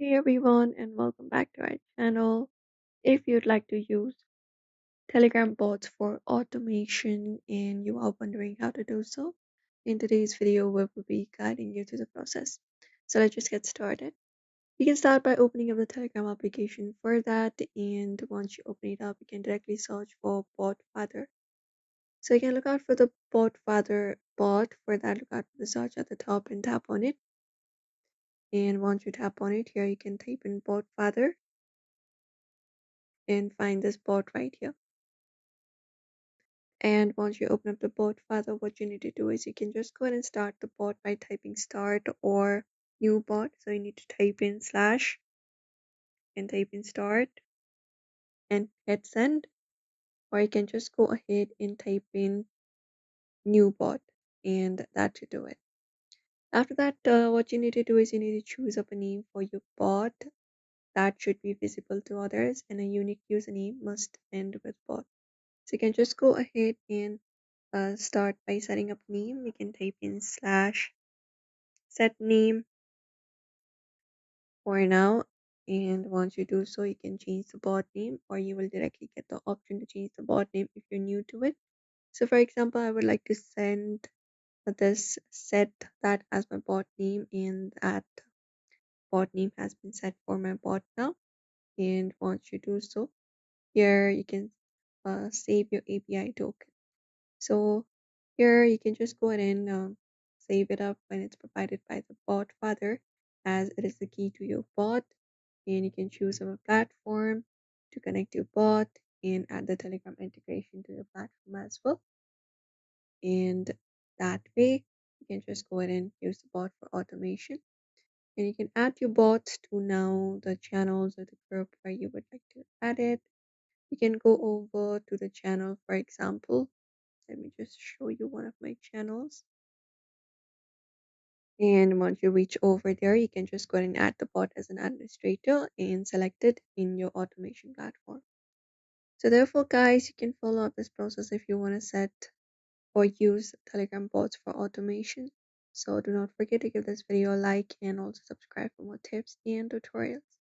Hey everyone, and welcome back to our channel. If you'd like to use Telegram bots for automation and you are wondering how to do so, in today's video we will be guiding you through the process. So let's just get started. You can start by opening up the Telegram application for that, and once you open it up, you can directly search for Bot Father. So you can look out for the Bot Father bot. For that, look out for the search at the top and tap on it. And once you tap on it, here you can type in Bot Father and find this bot right here. And once you open up the bot further, what you need to do is you can just go ahead and start the bot by typing start or new bot. So you need to type in slash and type in start and hit send, or you can just go ahead and type in new bot, and that should do it. After that, what you need to do is you need to choose up a name for your bot that should be visible to others, and a unique username must end with bot. So you can just go ahead and start by setting up name. We can type in slash set name for now, and once you do so, you can change the bot name, or you will directly get the option to change the bot name if you're new to it. So for example, I would like to send this set that as my bot name, and that bot name has been set for my bot now. And once you do so, here you can save your API token. So here you can just go ahead and save it up when it's provided by the bot father, as it is the key to your bot, and you can choose a platform to connect your bot and add the Telegram integration to your platform as well. And that way you can just go ahead and use the bot for automation, and you can add your bots to now the channels or the group where you would like to add it. You can go over to the channel, for example. Let me just show you one of my channels. And once you reach over there, you can just go ahead and add the bot as an administrator and select it in your automation platform. So therefore, guys, you can follow up this process if you want to set or use Telegram bots for automation. So do not forget to give this video a like and also subscribe for more tips and tutorials.